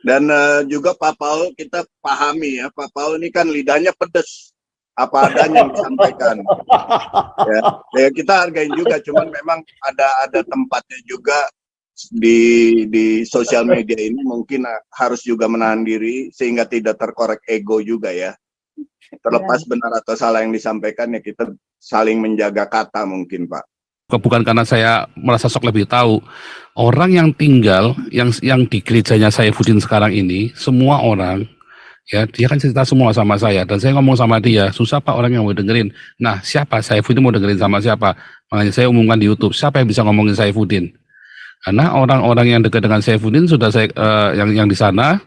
Dan juga Pak Paul kita pahami ya, Pak Paul ini kan lidahnya pedes, apa adanya yang disampaikan. Ya kita hargain juga, cuman memang ada tempatnya juga di sosial media ini mungkin harus juga menahan diri sehingga tidak terkorek ego juga ya. Terlepas benar atau salah yang disampaikan ya kita saling menjaga kata mungkin Pak. Bukan karena saya merasa sok lebih tahu. Orang yang tinggal, yang di gerejanya Saifuddin sekarang ini, semua orang, ya dia kan cerita semua sama saya. Dan saya ngomong sama dia, susah Pak orang yang mau dengerin. Nah siapa Saifuddin mau dengerin sama siapa? Makanya saya umumkan di YouTube, siapa yang bisa ngomongin Saifuddin? Karena orang-orang yang dekat dengan Saifuddin sudah saya, yang di sana,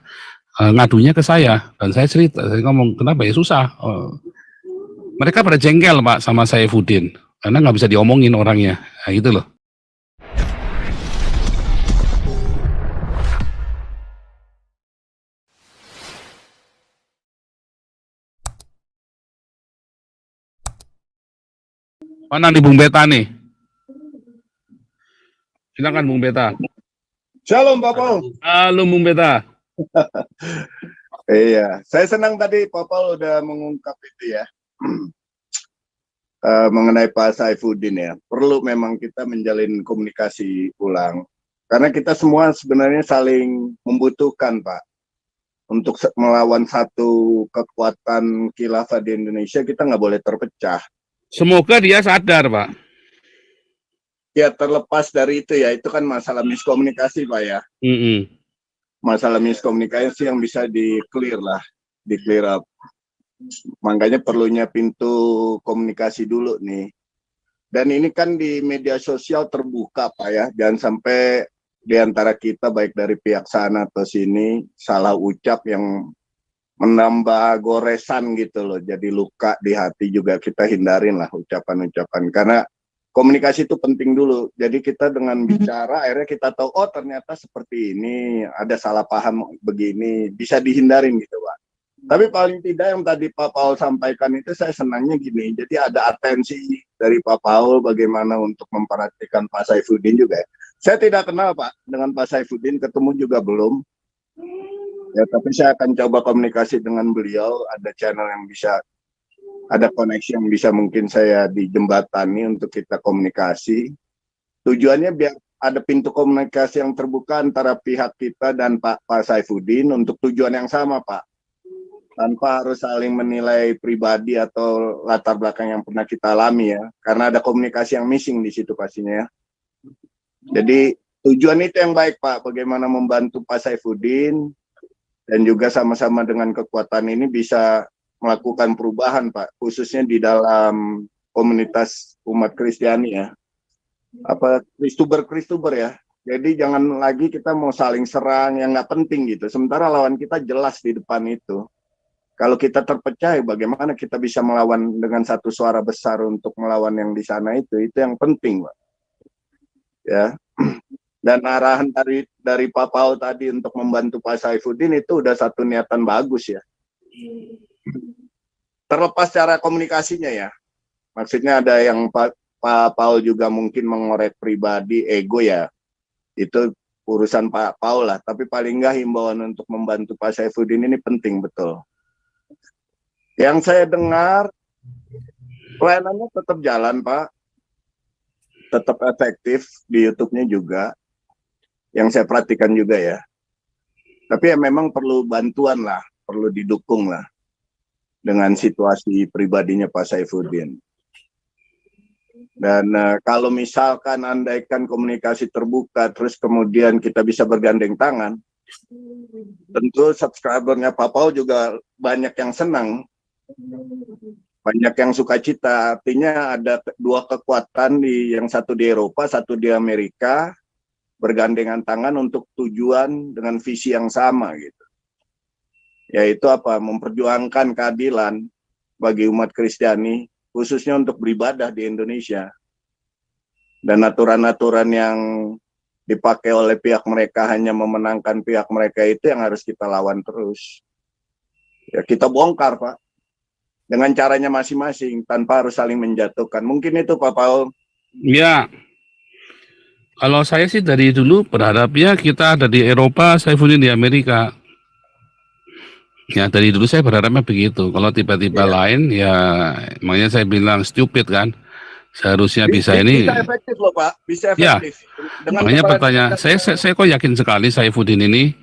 ngadunya ke saya. Dan saya cerita, saya ngomong, kenapa ya susah. Mereka pada jengkel Pak sama Saifuddin. Karena nggak bisa diomongin orangnya, nah, gitu loh. Mana nih Bung Beta nih? Silakan Bung Beta. Shalom Pak Paul. Halo Bung Beta. Iya, saya senang tadi Pak Paul udah mengungkap itu ya. Mengenai Pak Saifuddin ya, perlu memang kita menjalin komunikasi ulang karena kita semua sebenarnya saling membutuhkan Pak untuk melawan satu kekuatan khilafah di Indonesia. Kita nggak boleh terpecah. Semoga dia sadar Pak. Ya terlepas dari itu ya, itu kan masalah miskomunikasi Pak ya. Masalah miskomunikasi yang bisa di-clear up. Makanya perlunya pintu komunikasi dulu nih. Dan ini kan di media sosial terbuka Pak ya. Jangan sampai di antara kita baik dari pihak sana atau sini salah ucap yang menambah goresan gitu loh. Jadi luka di hati juga kita hindarin lah ucapan-ucapan. Karena komunikasi itu penting dulu. Jadi kita dengan bicara akhirnya kita tahu oh ternyata seperti ini, ada salah paham begini, bisa dihindarin gitu Pak. Tapi paling tidak yang tadi Pak Paul sampaikan itu saya senangnya gini. Jadi ada atensi dari Pak Paul bagaimana untuk memperhatikan Pak Saifuddin juga. Saya tidak kenal Pak dengan Pak Saifuddin, ketemu juga belum. Ya, tapi saya akan coba komunikasi dengan beliau. Ada channel yang bisa, ada koneksi yang bisa mungkin saya dijembatani untuk kita komunikasi. Tujuannya biar ada pintu komunikasi yang terbuka antara pihak kita dan Pak Saifuddin untuk tujuan yang sama Pak. Tanpa harus saling menilai pribadi atau latar belakang yang pernah kita alami ya. Karena ada komunikasi yang missing di situ pastinya ya. Jadi tujuan itu yang baik Pak, bagaimana membantu Pak Saifuddin dan juga sama-sama dengan kekuatan ini bisa melakukan perubahan Pak, khususnya di dalam komunitas umat Kristiani ya. Apa Kristuber ya. Jadi jangan lagi kita mau saling serang yang nggak penting gitu. Sementara lawan kita jelas di depan itu. Kalau kita terpecah, bagaimana kita bisa melawan dengan satu suara besar untuk melawan yang di sana itu yang penting, Pak. Ya. Dan arahan dari Pak Paul tadi untuk membantu Pak Saifuddin itu udah satu niatan bagus ya. Terlepas cara komunikasinya ya. Maksudnya ada yang Pak Paul juga mungkin mengorek pribadi, ego ya. Itu urusan Pak Paul lah. Tapi paling nggak himbauan untuk membantu Pak Saifuddin ini penting betul. Yang saya dengar pelayanannya tetap jalan Pak, tetap efektif di YouTube-nya juga, yang saya perhatikan juga ya. Tapi ya memang perlu bantuan lah, perlu didukung lah dengan situasi pribadinya Pak Saifuddin. Dan kalau misalkan andaikan komunikasi terbuka, terus kemudian kita bisa bergandeng tangan, tentu subscribernya Pak Paul juga banyak yang senang. Banyak yang sukacita, artinya ada dua kekuatan yang satu di Eropa, satu di Amerika, bergandengan tangan untuk tujuan dengan visi yang sama gitu. Yaitu apa? Memperjuangkan keadilan bagi umat Kristiani, khususnya untuk beribadah di Indonesia. Dan aturan-aturan yang dipakai oleh pihak mereka hanya memenangkan pihak mereka itu yang harus kita lawan terus. Ya kita bongkar Pak. Dengan caranya masing-masing, tanpa harus saling menjatuhkan. Mungkin itu Pak Paul. Ya, kalau saya sih dari dulu berharapnya kita ada di Eropa, Saifuddin di Amerika. Ya dari dulu saya berharapnya begitu. Kalau tiba-tiba lain, ya makanya saya bilang stupid kan. Seharusnya bisa ini. Bisa efektif loh Pak, bisa Ya, efektif. Dengan makanya kepala pertanyaan saya kok yakin sekali Saifuddin ini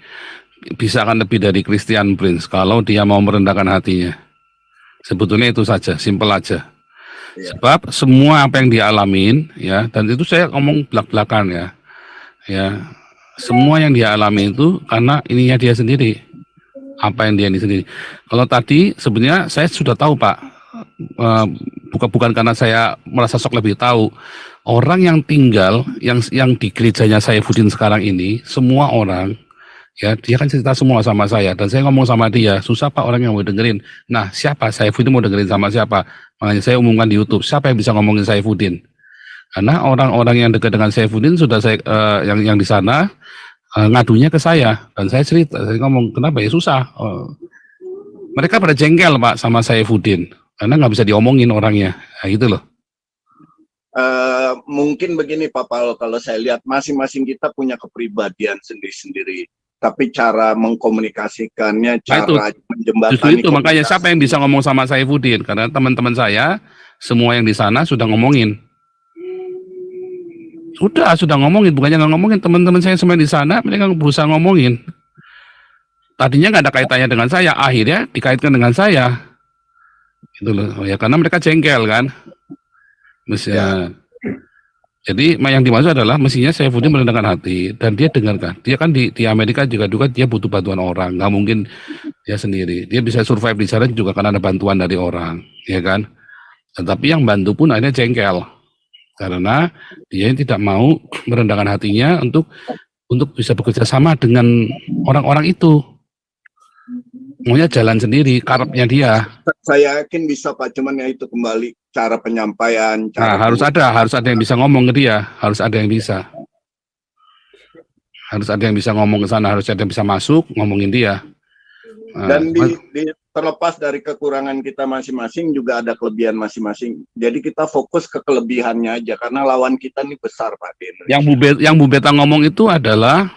bisa akan lebih dari Christian Prince kalau dia mau merendahkan hatinya. Sebetulnya itu saja, simpel aja. Sebab semua apa yang dia alamin, ya, dan itu saya ngomong belak-belakan ya, semua yang dia alami itu karena ininya dia sendiri, apa yang dia ini sendiri. Kalau tadi sebenarnya saya sudah tahu Pak, bukan karena saya merasa sok lebih tahu. Orang yang tinggal, yang di gerejanya Saifuddin sekarang ini, semua orang, ya dia kan cerita semua sama saya, dan saya ngomong sama dia, susah Pak orang yang mau dengerin. Nah siapa Saifuddin mau dengerin sama siapa? Makanya saya umumkan di YouTube, siapa yang bisa ngomongin Saifuddin? Karena orang-orang yang dekat dengan Saifuddin sudah saya yang di sana ngadunya ke saya, dan saya cerita, saya ngomong kenapa ya susah. Mereka pada jengkel Pak sama Saifuddin karena nggak bisa diomongin orangnya, nah, gitu loh. Mungkin begini Pak Paul, kalau saya lihat masing-masing kita punya kepribadian sendiri-sendiri, tapi cara mengkomunikasikannya, cara menjembatani itu makanya siapa yang bisa ngomong sama Saifuddin, karena teman-teman saya semua yang di sana sudah ngomongin, sudah ngomongin, bukannya nggak ngomongin, teman-teman saya semua di sana mereka berusaha ngomongin. Tadinya nggak ada kaitannya dengan saya, akhirnya dikaitkan dengan saya, gitu loh ya, karena mereka jengkel kan. Jadi yang dimaksud adalah mestinya Saifuddin merendahkan hati dan dia dengarkan. Dia kan di Amerika juga dia butuh bantuan orang, nggak mungkin dia sendiri. Dia bisa survive di sana juga karena ada bantuan dari orang, ya kan. Tetapi yang bantu pun akhirnya jengkel karena dia tidak mau merendahkan hatinya untuk bisa bekerja sama dengan orang-orang itu. Maunya jalan sendiri, karepnya dia. Saya yakin bisa Pak, cuman ya itu kembali cara penyampaian. Harus ada yang bisa ngomong ke dia, harus ada yang bisa ngomong ke sana, harus ada yang bisa masuk ngomongin dia. Dan terlepas dari kekurangan kita masing-masing juga ada kelebihan masing-masing. Jadi kita fokus ke kelebihannya aja karena lawan kita ini besar Pak di Indonesia. Yang Bu Beta ngomong itu adalah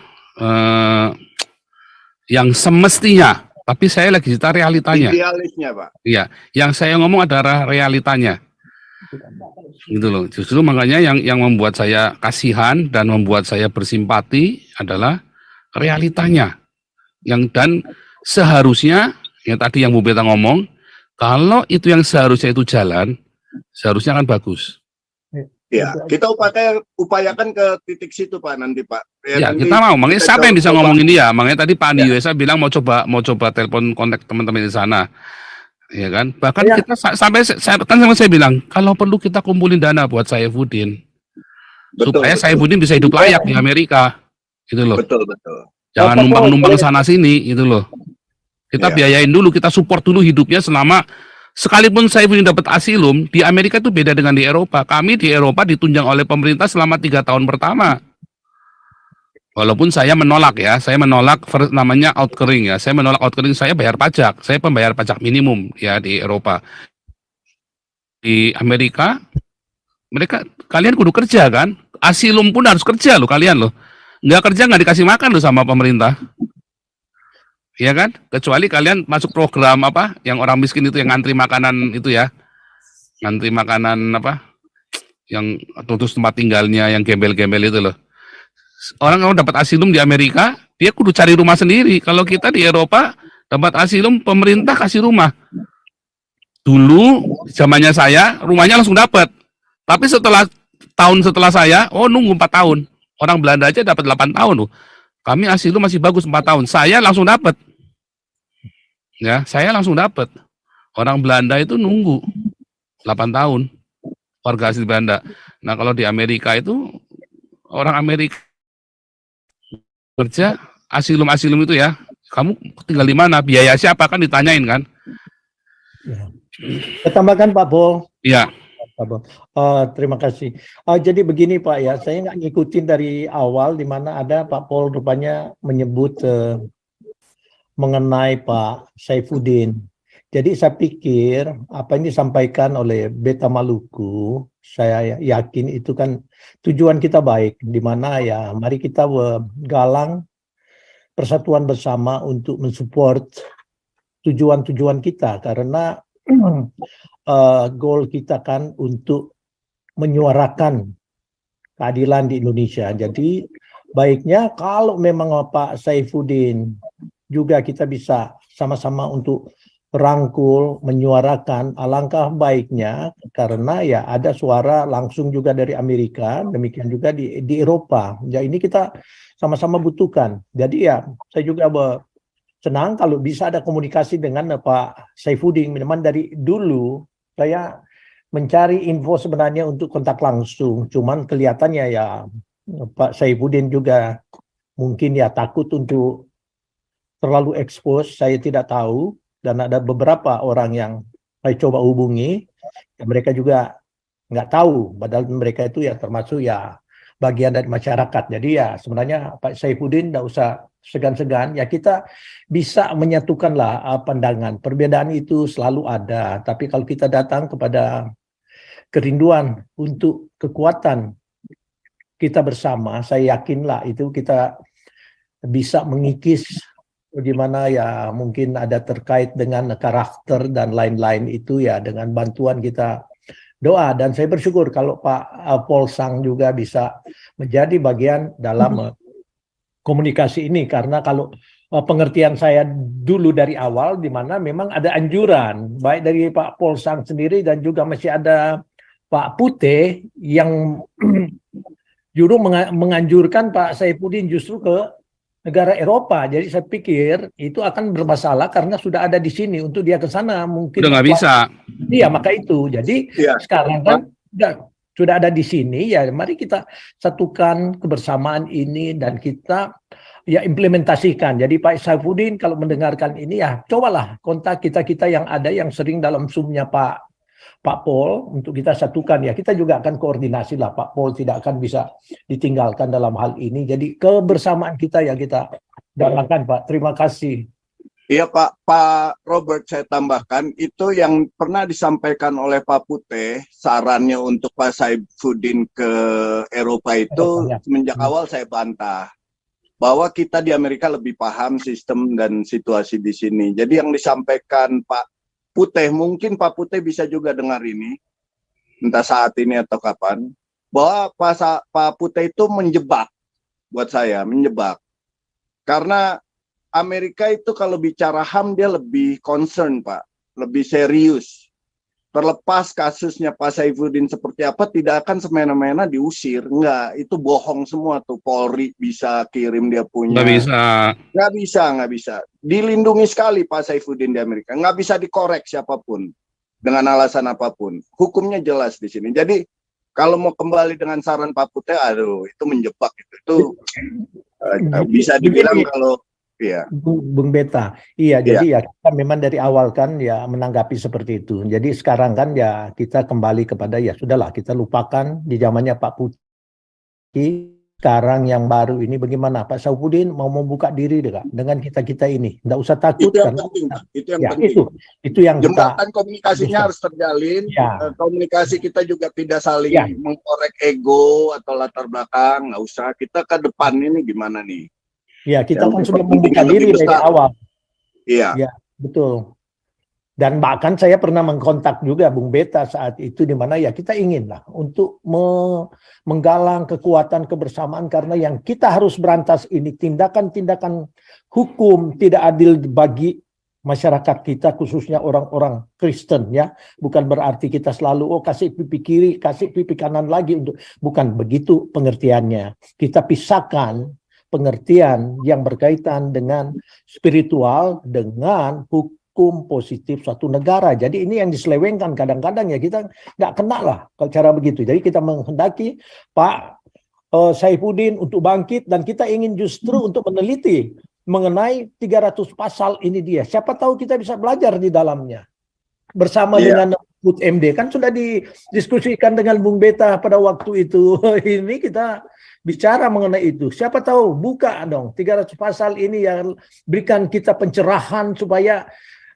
yang semestinya. Tapi saya lagi cerita realitanya. Idealisnya Pak. Iya, yang saya ngomong adalah realitanya. Gitu loh. Justru makanya yang membuat saya kasihan dan membuat saya bersimpati adalah realitanya. Dan seharusnya, yang tadi yang Bu Beta ngomong, kalau itu yang seharusnya itu jalan, seharusnya kan bagus. Ya, kita upayakan ke titik situ Pak nanti Pak. Ya, kita mau. Makanya siapa yang bisa ngomongin dia? Makanya tadi Pak Andi USA bilang mau coba telepon kontak teman-teman di sana. Ya kan? Bahkan kita sampai saya bilang kalau perlu kita kumpulin dana buat Saifuddin. Supaya Saifuddin bisa hidup layak di Amerika. Gitu loh. Betul. Jangan numpang-numpang sana sini gitu loh. Kita biayain dulu, kita support dulu hidupnya selama. Sekalipun Saifuddin dapat asilum, di Amerika itu beda dengan di Eropa. Kami di Eropa ditunjang oleh pemerintah selama 3 tahun pertama. Walaupun saya menolak namanya outkering ya. Saya menolak outkering, saya bayar pajak. Saya pembayar pajak minimum ya di Eropa. Di Amerika, kalian kudu kerja kan? Asilum pun harus kerja loh kalian loh. Nggak kerja nggak dikasih makan loh sama pemerintah. Ya kan? Kecuali kalian masuk program apa yang orang miskin itu yang ngantri makanan itu ya. Ngantri makanan apa? Yang terus tempat tinggalnya yang gembel-gembel itu loh. Orang kalau dapat asilum di Amerika, dia kudu cari rumah sendiri. Kalau kita di Eropa dapat asilum, pemerintah kasih rumah. Dulu zamannya saya, rumahnya langsung dapat. Tapi tahun setelah saya, nunggu 4 tahun. Orang Belanda aja dapat 8 tahun loh. Kami asilum masih bagus 4 tahun. Saya langsung dapat. Ya, saya langsung dapat. Orang Belanda itu nunggu 8 tahun. Warga asli Belanda. Nah, kalau di Amerika itu orang Amerika kerja asilum itu ya. Kamu tinggal di mana? Biaya siapa kan ditanyain kan? Ya. Saya tambahkan Pak Paul. Iya. Terima kasih. Jadi begini Pak ya, saya nggak ngikutin dari awal di mana ada Pak Paul rupanya menyebut mengenai Pak Saifuddin. Jadi saya pikir apa yang disampaikan oleh Beta Maluku, saya yakin itu kan tujuan kita baik, di mana ya mari kita galang persatuan bersama untuk mensupport tujuan-tujuan kita, karena goal kita kan untuk menyuarakan keadilan di Indonesia. Jadi baiknya kalau memang Pak Saifuddin juga kita bisa sama-sama untuk rangkul, menyuarakan, alangkah baiknya, karena ya ada suara langsung juga dari Amerika, demikian juga di Eropa. Ya ini kita sama-sama butuhkan. Jadi ya saya juga senang kalau bisa ada komunikasi dengan Pak Saifuddin. Memang dari dulu saya mencari info sebenarnya untuk kontak langsung, cuman kelihatannya ya Pak Saifuddin juga mungkin ya takut untuk terlalu expose, saya tidak tahu. Dan ada beberapa orang yang saya coba hubungi, ya mereka juga nggak tahu, padahal mereka itu ya termasuk ya bagian dari masyarakat. Jadi ya sebenarnya Pak Saifuddin nggak usah segan-segan, ya kita bisa menyatukanlah pandangan. Perbedaan itu selalu ada, tapi kalau kita datang kepada kerinduan untuk kekuatan kita bersama, saya yakinlah itu kita bisa mengikis bagaimana ya mungkin ada terkait dengan karakter dan lain-lain itu ya dengan bantuan kita doa. Dan saya bersyukur kalau Pak Paul Sang juga bisa menjadi bagian dalam komunikasi ini, karena kalau pengertian saya dulu dari awal di mana memang ada anjuran baik dari Pak Paul Sang sendiri dan juga masih ada Pak Putih yang juru menganjurkan Pak Saifuddin justru ke negara Eropa. Jadi saya pikir itu akan bermasalah karena sudah ada di sini, untuk dia ke sana mungkin udah nggak bisa. Iya, maka itu. Jadi sekarang kan sudah ada di sini, ya mari kita satukan kebersamaan ini dan kita ya implementasikan. Jadi Pak Saifuddin kalau mendengarkan ini ya cobalah kontak kita yang ada yang sering dalam Zoom-nya Pak Paul untuk kita satukan. Ya kita juga akan koordinasi lah, Pak Paul tidak akan bisa ditinggalkan dalam hal ini. Jadi kebersamaan kita ya kita dalakan, Pak. Terima kasih. Iya Pak Robert, saya tambahkan itu yang pernah disampaikan oleh Pak Putih, sarannya untuk Pak Saifuddin ke Eropa itu semenjak awal saya bantah bahwa kita di Amerika lebih paham sistem dan situasi di sini. Jadi yang disampaikan Pak Putih, mungkin Pak Putih bisa juga dengar ini, entah saat ini atau kapan, bahwa Pak Putih itu menjebak, buat saya, menjebak. Karena Amerika itu kalau bicara HAM dia lebih concern, Pak, lebih serius. Terlepas kasusnya Pak Saifuddin seperti apa, tidak akan semena-mena diusir. Enggak, itu bohong semua tuh. Polri bisa kirim dia punya. Nggak bisa. Dilindungi sekali Pak Saifuddin di Amerika. Nggak bisa dikorek siapapun dengan alasan apapun. Hukumnya jelas di sini. Jadi kalau mau kembali dengan saran Pak Putih, aduh itu menjebak. Itu bisa dibilang kalau iya. Bung Beta, iya jadi ya kita memang dari awal kan ya menanggapi seperti itu. Jadi sekarang kan ya kita kembali kepada ya sudahlah kita lupakan di zamannya Pak Putih. Sekarang yang baru ini bagaimana Pak Saifuddin mau membuka diri dengan kita ini, tidak usah takut itu yang karena penting, itu yang ya, penting. Itu yang jembatan komunikasinya harus terjalin. Komunikasi kita juga tidak saling mengkorek ego atau latar belakang, nggak usah. Kita ke depan ini gimana nih? Ya, kita kan sudah membuka diri dari awal. Iya. Ya, betul. Dan bahkan saya pernah mengkontak juga Bung Beta saat itu, di mana ya kita inginlah untuk menggalang kekuatan kebersamaan, karena yang kita harus berantas ini tindakan-tindakan hukum tidak adil bagi masyarakat kita, khususnya orang-orang Kristen ya. Bukan berarti kita selalu kasih pipi kiri, kasih pipi kanan lagi, untuk bukan begitu pengertiannya. Kita pisahkan pengertian yang berkaitan dengan spiritual dengan hukum positif suatu negara. Jadi ini yang diselewengkan kadang-kadang ya, kita nggak kena lah kalau cara begitu. Jadi kita menghendaki Pak Saifuddin untuk bangkit, dan kita ingin justru untuk meneliti mengenai 300 pasal ini dia. Siapa tahu kita bisa belajar di dalamnya. Bersama dengan Bud MD kan sudah didiskusikan dengan Bung Beta pada waktu itu. Ini kita bicara mengenai itu. Siapa tahu buka dong 300 pasal ini yang berikan kita pencerahan supaya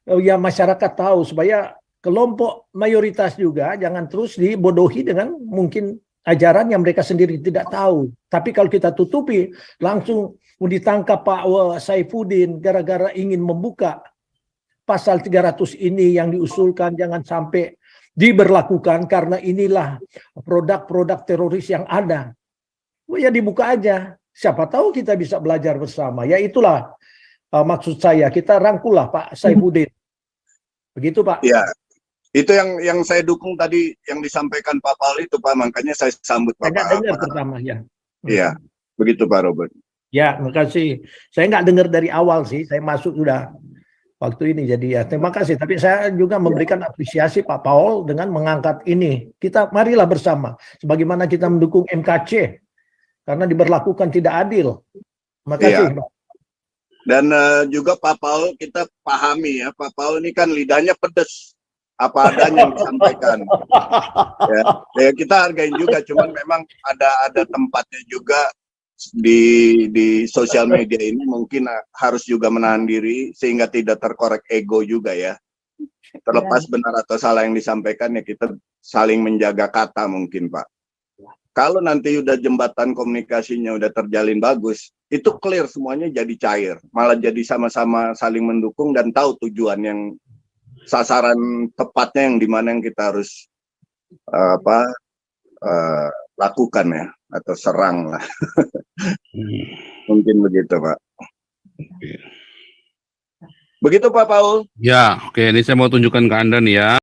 ya masyarakat tahu, supaya kelompok mayoritas juga jangan terus dibodohi dengan mungkin ajaran yang mereka sendiri tidak tahu. Tapi kalau kita tutupi, langsung ditangkap Pak Saifuddin gara-gara ingin membuka pasal 300 ini yang diusulkan jangan sampai diberlakukan karena inilah produk-produk teroris yang ada. Oh ya dibuka aja. Siapa tahu kita bisa belajar bersama. Ya itulah maksud saya. Kita rangkullah Pak Saifuddin. Begitu Pak. Ya, itu yang saya dukung tadi yang disampaikan Pak Paul itu Pak. Makanya saya sambut Saya Bapak. nggak dengar pertama ya. Iya, begitu Pak Robert. Ya, makasih. Saya nggak dengar dari awal sih. Saya masuk sudah waktu ini. Jadi ya terima kasih. Tapi saya juga memberikan apresiasi Pak Paul dengan mengangkat ini. Kita marilah bersama. Sebagaimana kita mendukung MKC. Karena diberlakukan tidak adil. Terima kasih. Iya. Dan juga Pak Paul kita pahami ya. Pak Paul ini kan lidahnya pedes. Apa adanya yang disampaikan. Ya, kita hargain juga. Cuman memang ada tempatnya juga. Di sosial media ini mungkin harus juga menahan diri sehingga tidak terkorek ego juga ya. Terlepas benar atau salah yang disampaikan ya kita saling menjaga kata mungkin Pak. Kalau nanti udah jembatan komunikasinya udah terjalin bagus, itu clear semuanya jadi cair. Malah jadi sama-sama saling mendukung dan tahu tujuan yang sasaran tepatnya yang dimana yang kita harus lakukan ya. Atau serang lah. Mungkin begitu Pak. Begitu Pak Paul. Ya, oke. Ini saya mau tunjukkan ke Anda nih ya.